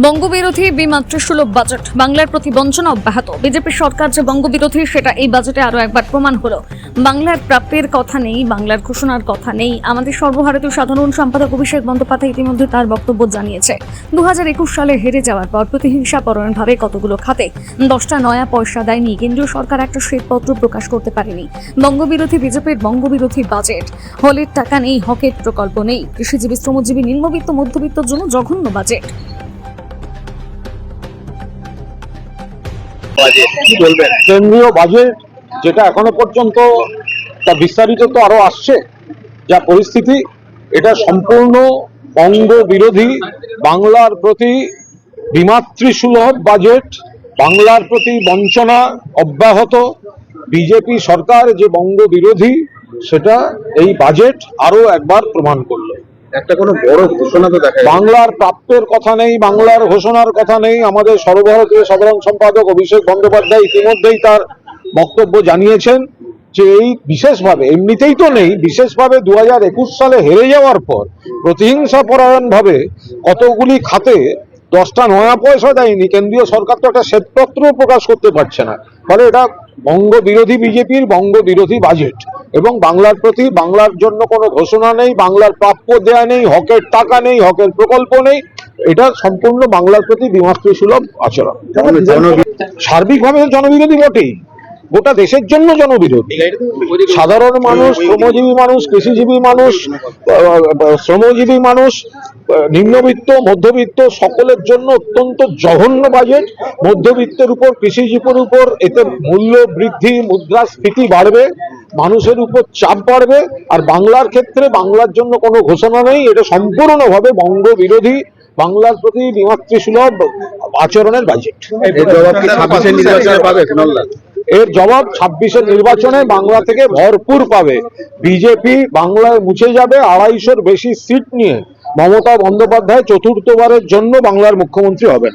বঙ্গবিরোধী বিমাতৃসুলভ budget, বাংলার প্রতি বঞ্চনা অব্যাহত। বিজেপি সরকার যে বঙ্গবিরোধী সেটা এই বাজেটে আরো একবার প্রমাণ হলো। বাংলার প্রাপ্যের কথা নেই, বাংলার ঘোষণার কথা নেই। আমাদের সর্বভারতীয় সাধারণ সম্পাদক অভিষেক বন্দ্যোপাধ্যায় ইতিমধ্যে তার বক্তব্য জানিয়েছে। 2021 সালে হেরে যাওয়ার পর প্রতিহিংসা পরায়ণভাবে কতগুলো খাতে 10টা নয়া পয়সা দেয়নি কেন্দ্রীয় সরকার, একটা শ্বেতপত্র প্রকাশ করতে পারেনি। বঙ্গবিরোধী বিজেপির বঙ্গবিরোধী বাজেট। হলের টাকা নেই, হকের প্রকল্প নেই, কৃষিজীবী শ্রমজীবী নিম্নবিত্ত মধ্যবিত্তর জন্য জঘন্য বাজেট। কেন্দ্রীয় বাজেট যেটা এখনো পর্যন্ত তা বিস্তারিত তো আরো আসছে, যা পরিস্থিতি এটা সম্পূর্ণ বঙ্গ বিরোধী, বাংলার প্রতি বিমাতৃসুলভ বাজেট, বাংলার প্রতি বঞ্চনা অব্যাহত। বিজেপি সরকার যে বঙ্গ বিরোধী সেটা এই বাজেট আরো একবার প্রমাণ করলো। একটা কোনো বড় ঘোষণা তো দেখা বাংলার প্রাপ্যের কথা নেই, বাংলার ঘোষণার কথা নেই। আমাদের সর্বভারতীয় সাধারণ সম্পাদক অভিষেক বন্দ্যোপাধ্যায় ইতিমধ্যেই তার বক্তব্য জানিয়েছেন যে এই বিশেষভাবে, এমনিতেই তো নেই, বিশেষভাবে 2021 সালে হেরে যাওয়ার পর প্রতিহিংসা পরায়ণভাবে কতগুলি খাতে 10টা নয়া পয়সা দেয়নি কেন্দ্রীয় সরকার, তো একটা শ্বেতপত্র প্রকাশ করতে পারছে না। ফলে এটা বঙ্গ বিরোধী বিজেপির বঙ্গ বিরোধী বাজেট এবং বাংলার প্রতি, বাংলার জন্য কোনো ঘোষণা নেই, বাংলার প্রাপ্য দেয়া নেই, হকের টাকা নেই, হকের প্রকল্প নেই। এটা সম্পূর্ণ বাংলার প্রতি বিমাতৃসুলভ আচরণ। সার্বিকভাবে জনবিরোধী বটেই, গোটা দেশের জন্য জনবিরোধী। সাধারণ মানুষ, শ্রমজীবী মানুষ, কৃষিজীবী মানুষ, শ্রমজীবী মানুষ, নিম্নবিত্ত, মধ্যবিত্ত সকলের জন্য অত্যন্ত জঘন্য বাজেট। মধ্যবিত্তের উপর, কৃষিজীবীর উপর এতে মূল্য বৃদ্ধি, মুদ্রাস্ফীতি বাড়বে, মানুষের উপর চাপ বাড়বে। আর বাংলার ক্ষেত্রে বাংলার জন্য কোনো ঘোষণা নেই। এটা সম্পূর্ণভাবে বঙ্গ বিরোধী, বাংলার প্রতি বিমাতৃসুলভ আচরণের বাজেট। এর জবাব 26-এর নির্বাচনে বাংলা থেকে ভরপুর পাবে। বিজেপি বাংলায় মুছে যাবে। 250-র বেশি সিট নিয়ে মমতা বন্দ্যোপাধ্যায় চতুর্থবারের জন্য বাংলার মুখ্যমন্ত্রী হবেন।